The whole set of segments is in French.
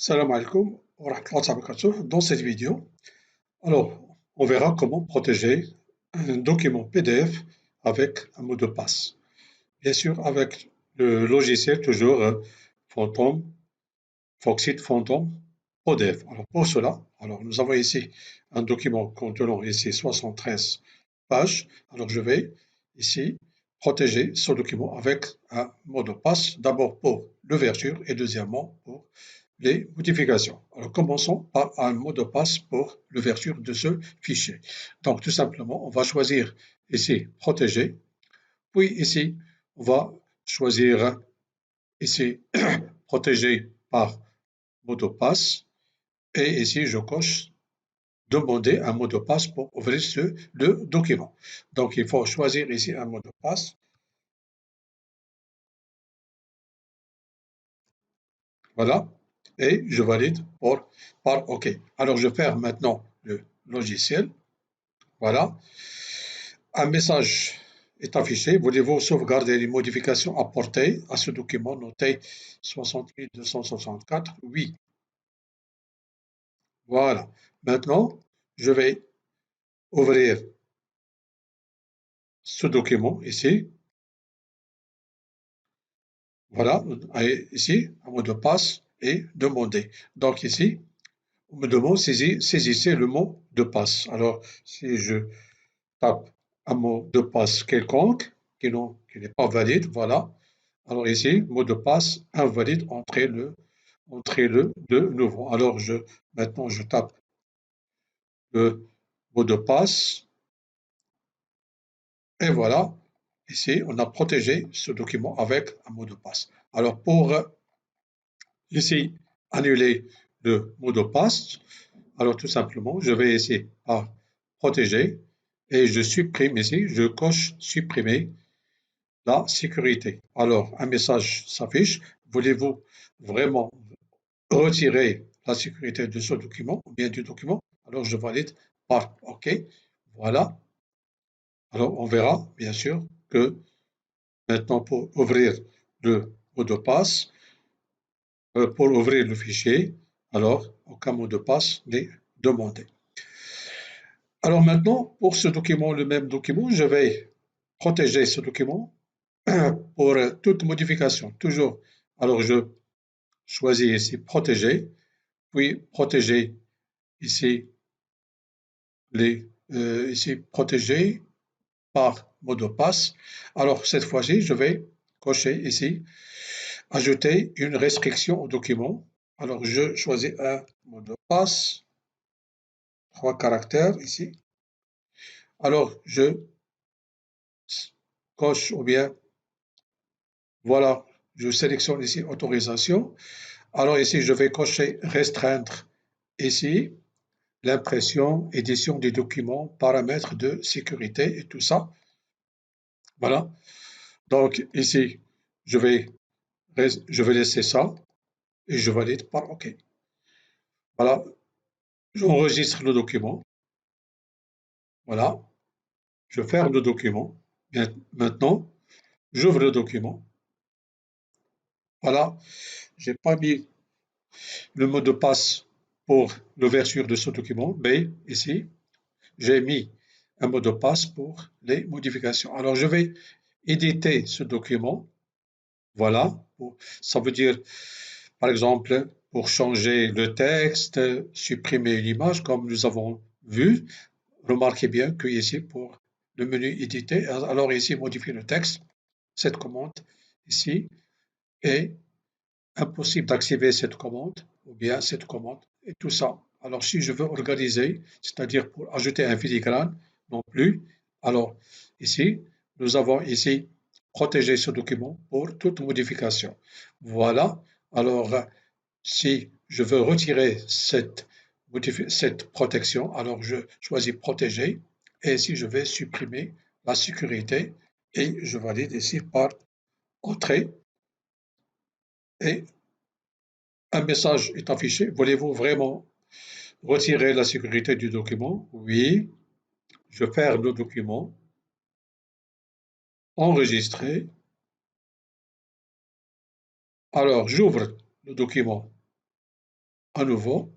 Salam alaikum wa rahmatullahi wa barakatuh. Dans cette vidéo, on verra comment protéger un document PDF avec un mot de passe. Bien sûr, avec le logiciel toujours Phantom, Foxit Phantom PDF. Alors pour cela, nous avons ici un document contenant ici 73 pages. Alors je vais ici protéger ce document avec un mot de passe, d'abord pour l'ouverture et deuxièmement pour les modifications. Alors commençons par un mot de passe pour l'ouverture de ce fichier. Donc tout simplement, on va choisir ici protéger, puis ici on va choisir ici protéger par mot de passe et ici je coche demander un mot de passe pour ouvrir le document. Donc il faut choisir ici un mot de passe. Voilà. Et je valide par OK. Alors je ferme maintenant le logiciel. Voilà. Un message est affiché. Voulez-vous sauvegarder les modifications apportées à ce document noté 60264? Oui. Voilà. Maintenant, je vais ouvrir ce document ici. Voilà. Ici, un mot de passe et demander. Donc ici, on me demande saisissez le mot de passe. Alors, si je tape un mot de passe quelconque qui n'est pas valide, voilà. Alors ici, mot de passe invalide, entrez-le de nouveau. Alors maintenant je tape le mot de passe et voilà. Ici, on a protégé ce document avec un mot de passe. Alors pour ici annuler le mot de passe, alors tout simplement, je vais ici à protéger et je supprime ici, je coche supprimer la sécurité. Alors un message s'affiche. Voulez-vous vraiment retirer la sécurité de ce document ou bien du document? Alors je valide par OK. Voilà. Alors on verra bien sûr que maintenant pour ouvrir le mot de passe, pour ouvrir le fichier, alors aucun mot de passe n'est demandé. Alors maintenant, pour ce document, le même document, je vais protéger ce document pour toute modification. Toujours, alors je choisis ici protéger, puis protéger ici ici protéger par mot de passe. Alors cette fois-ci, je vais cocher ici ajouter une restriction au document. Alors je choisis un mot de passe, 3 caractères ici. Alors je coche ou bien voilà, je sélectionne ici autorisation. Alors ici, je vais cocher restreindre ici l'impression, édition des documents, paramètres de sécurité et tout ça. Voilà. Donc ici, je vais laisser ça et je valide par OK. Voilà. J'enregistre le document. Voilà. Je ferme le document. Bien, maintenant, j'ouvre le document. Voilà. J'ai pas mis le mot de passe pour l'ouverture de ce document, mais ici, j'ai mis un mot de passe pour les modifications. Alors, je vais éditer ce document. Voilà. Ça veut dire, par exemple, pour changer le texte, supprimer une image, comme nous avons vu. Remarquez bien que ici, pour le menu éditer, alors ici, modifier le texte, cette commande ici est impossible d'activer cette commande ou bien cette commande et tout ça. Alors si je veux organiser, c'est-à-dire pour ajouter un filigrane, non plus. Alors ici, nous avons ici protéger ce document pour toute modification. Voilà. Alors si je veux retirer cette protection, alors je choisis protéger et si je vais supprimer la sécurité et je valide ici par entrée et un message est affiché. Voulez-vous vraiment retirer la sécurité du document? Oui. Je ferme le document. Enregistrer. Alors, j'ouvre le document à nouveau.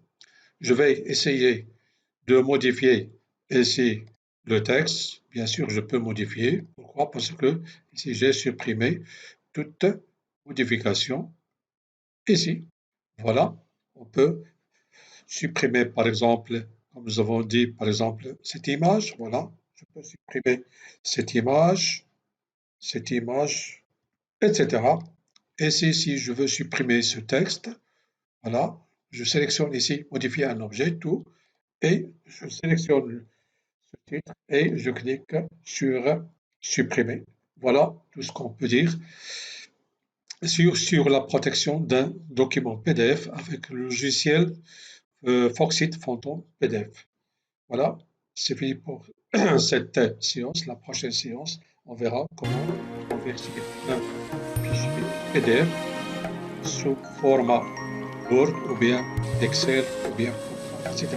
Je vais essayer de modifier ici le texte. Bien sûr, je peux modifier. Pourquoi? Parce que ici, j'ai supprimé toute modification. Ici, voilà, on peut supprimer, par exemple, comme nous avons dit, par exemple, cette image. Voilà, je peux supprimer cette image, etc. Ici, si je veux supprimer ce texte, voilà, je sélectionne ici, modifier un objet, tout, et je sélectionne ce titre et je clique sur supprimer. Voilà tout ce qu'on peut dire sur la protection d'un document PDF avec le logiciel Foxit Phantom PDF. Voilà, c'est fini pour cette séance. La prochaine séance, on verra comment convertir un fichier PDF sous format Word ou bien Excel ou bien PowerPoint, etc.